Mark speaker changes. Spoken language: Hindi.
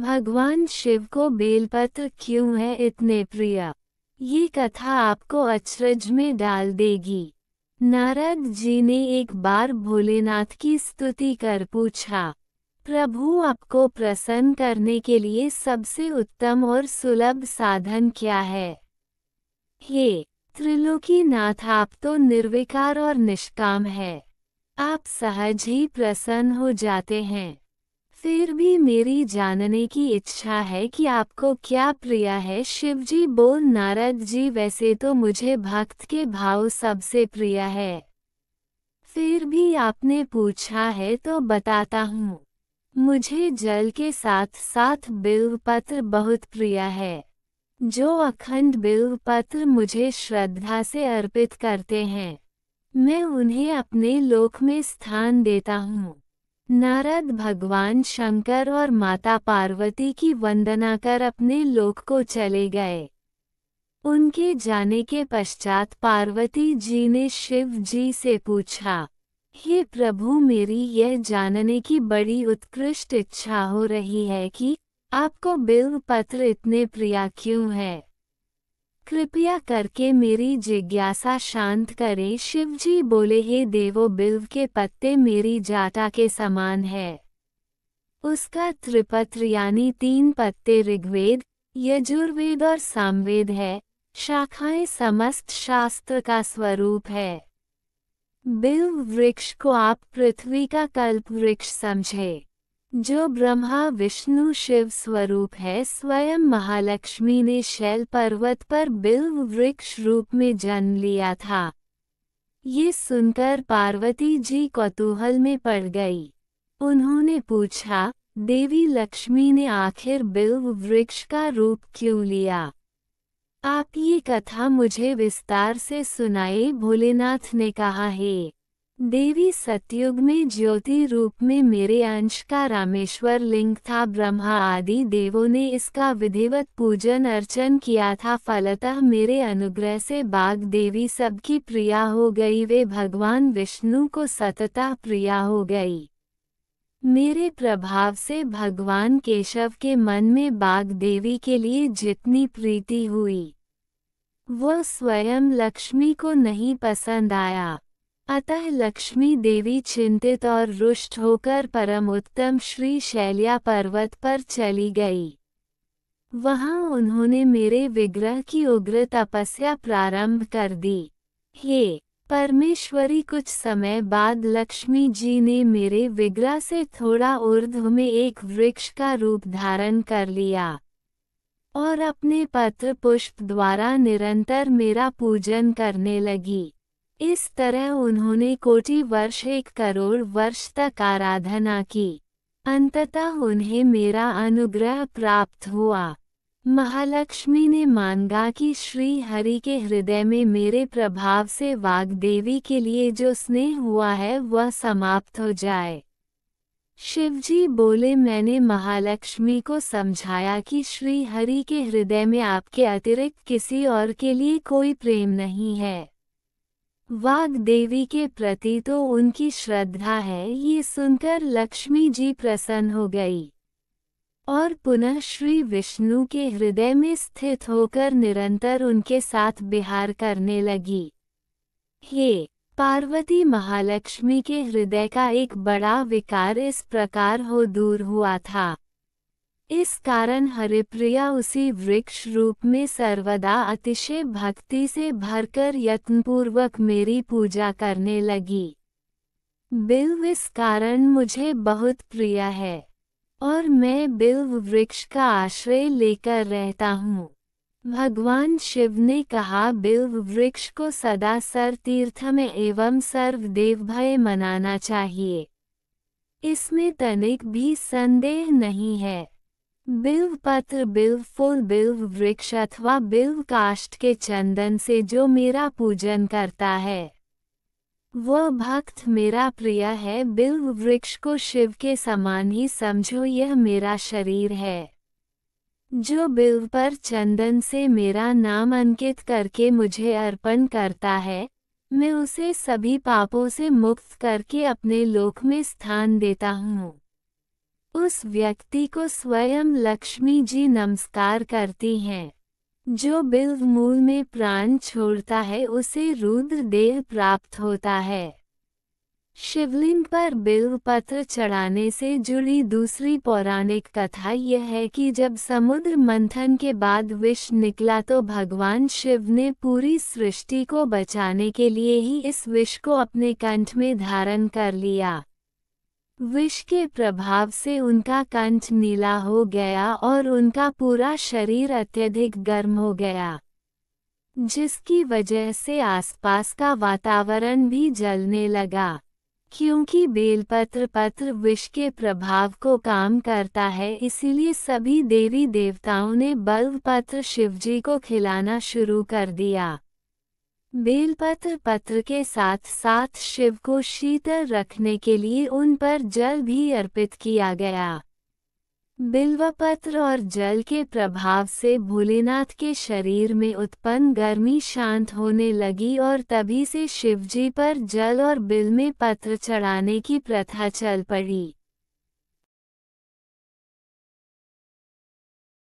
Speaker 1: भगवान शिव को बेलपत्र क्यों है इतने प्रिय? ये कथा आपको अचरज में डाल देगी। नारद जी ने एक बार भोलेनाथ की स्तुति कर पूछा, प्रभु आपको प्रसन्न करने के लिए सबसे उत्तम और सुलभ साधन क्या है? हे त्रिलोकीनाथ, आप तो निर्विकार और निष्काम है। आप सहज ही प्रसन्न हो जाते हैं। फिर भी मेरी जानने की इच्छा है कि आपको क्या प्रिय है। शिवजी बोल, नारद जी वैसे तो मुझे भक्त के भाव सबसे प्रिय है, फिर भी आपने पूछा है तो बताता हूँ। मुझे जल के साथ साथ बिल्वपत्र बहुत प्रिय है। जो अखंड बिल्वपत्र मुझे श्रद्धा से अर्पित करते हैं, मैं उन्हें अपने लोक में स्थान देता हूँ। नारद भगवान शंकर और माता पार्वती की वंदना कर अपने लोक को चले गए। उनके जाने के पश्चात पार्वती जी ने शिव जी से पूछा, हे प्रभु, मेरी यह जानने की बड़ी उत्कृष्ट इच्छा हो रही है कि आपको बिल्वपत्र इतने प्रिय क्यों है। कृपया करके मेरी जिज्ञासा शांत करें। शिवजी बोले, हे देवो, बिल्व के पत्ते मेरी जाटा के समान है। उसका त्रिपत्र यानी 3 पत्ते ऋग्वेद, यजुर्वेद और सामवेद है। शाखाएं समस्त शास्त्र का स्वरूप है। बिल्व वृक्ष को आप पृथ्वी का कल्प वृक्ष समझे, जो ब्रह्मा विष्णु शिव स्वरूप है। स्वयं महालक्ष्मी ने शैल पर्वत पर बिल्व वृक्ष रूप में जन्म लिया था। ये सुनकर पार्वती जी कौतूहल में पड़ गई। उन्होंने पूछा, देवी लक्ष्मी ने आखिर बिल्व वृक्ष का रूप क्यों लिया? आप ये कथा मुझे विस्तार से सुनाए। भोलेनाथ ने कहा, हे देवी, सतयुग में ज्योति रूप में मेरे अंश का रामेश्वर लिंग था। ब्रह्मा आदि देवों ने इसका विधिवत पूजन अर्चन किया था। फलतः मेरे अनुग्रह से बाघ देवी सबकी प्रिया हो गई। वे भगवान विष्णु को सततः प्रिया हो गई। मेरे प्रभाव से भगवान केशव के मन में बाघ देवी के लिए जितनी प्रीति हुई, वह स्वयं लक्ष्मी को नहीं पसंद आया। अतः लक्ष्मी देवी चिंतित और रुष्ट होकर परम उत्तम श्री शैल्या पर्वत पर चली गई। वहां उन्होंने मेरे विग्रह की उग्र तपस्या प्रारंभ कर दी। हे परमेश्वरी, कुछ समय बाद लक्ष्मी जी ने मेरे विग्रह से थोड़ा ऊर्ध्व में एक वृक्ष का रूप धारण कर लिया और अपने पत्र पुष्प द्वारा निरंतर मेरा पूजन करने लगी। इस तरह उन्होंने कोटि वर्ष 1 करोड़ वर्ष तक आराधना की। अंततः उन्हें मेरा अनुग्रह प्राप्त हुआ। महालक्ष्मी ने मांगा कि श्री हरि के हृदय में मेरे प्रभाव से वाग्देवी के लिए जो स्नेह हुआ है वह समाप्त हो जाए। शिवजी बोले, मैंने महालक्ष्मी को समझाया कि श्री हरि के हृदय में आपके अतिरिक्त किसी और के लिए कोई प्रेम नहीं है। वाग्देवी के प्रति तो उनकी श्रद्धा है। ये सुनकर लक्ष्मी जी प्रसन्न हो गई और पुनः श्री विष्णु के हृदय में स्थित होकर निरंतर उनके साथ विहार करने लगी। हे पार्वती, महालक्ष्मी के हृदय का एक बड़ा विकार इस प्रकार हो दूर हुआ था। इस कारण हरिप्रिया उसी वृक्ष रूप में सर्वदा अतिशय भक्ति से भरकर यत्नपूर्वक मेरी पूजा करने लगी। बिल्व इस कारण मुझे बहुत प्रिय है और मैं बिल्व वृक्ष का आश्रय लेकर रहता हूँ। भगवान शिव ने कहा, बिल्व वृक्ष को सदा सर तीर्थ में एवं सर्वदेव भय मनाना चाहिए। इसमें तनिक भी संदेह नहीं है। बिल्व पत्र, बिल्व फूल, बिल्व वृक्ष अथवा बिल्व काष्ठ के चंदन से जो मेरा पूजन करता है, वह भक्त मेरा प्रिय है। बिल्व वृक्ष को शिव के समान ही समझो, यह मेरा शरीर है। जो बिल्व पर चंदन से मेरा नाम अंकित करके मुझे अर्पण करता है, मैं उसे सभी पापों से मुक्त करके अपने लोक में स्थान देता हूँ। उस व्यक्ति को स्वयं लक्ष्मी जी नमस्कार करती हैं। जो बिल्व मूल में प्राण छोड़ता है उसे रुद्र देह प्राप्त होता है। शिवलिंग पर बिल्व पत्र चढ़ाने से जुड़ी दूसरी पौराणिक कथा यह है कि जब समुद्र मंथन के बाद विष निकला तो भगवान शिव ने पूरी सृष्टि को बचाने के लिए ही इस विष को अपने कंठ में धारण कर लिया। विष के प्रभाव से उनका कंठ नीला हो गया और उनका पूरा शरीर अत्यधिक गर्म हो गया, जिसकी वजह से आसपास का वातावरण भी जलने लगा। क्योंकि बेलपत्र विष के प्रभाव को कम करता है, इसीलिए सभी देवी देवताओं ने बेलपत्र शिवजी को खिलाना शुरू कर दिया। बेलपत्र के साथ साथ शिव को शीतल रखने के लिए उन पर जल भी अर्पित किया गया। बिल्वपत्र और जल के प्रभाव से भोलेनाथ के शरीर में उत्पन्न गर्मी शांत होने लगी और तभी से शिवजी पर जल और बिल में पत्र चढ़ाने की प्रथा चल पड़ी।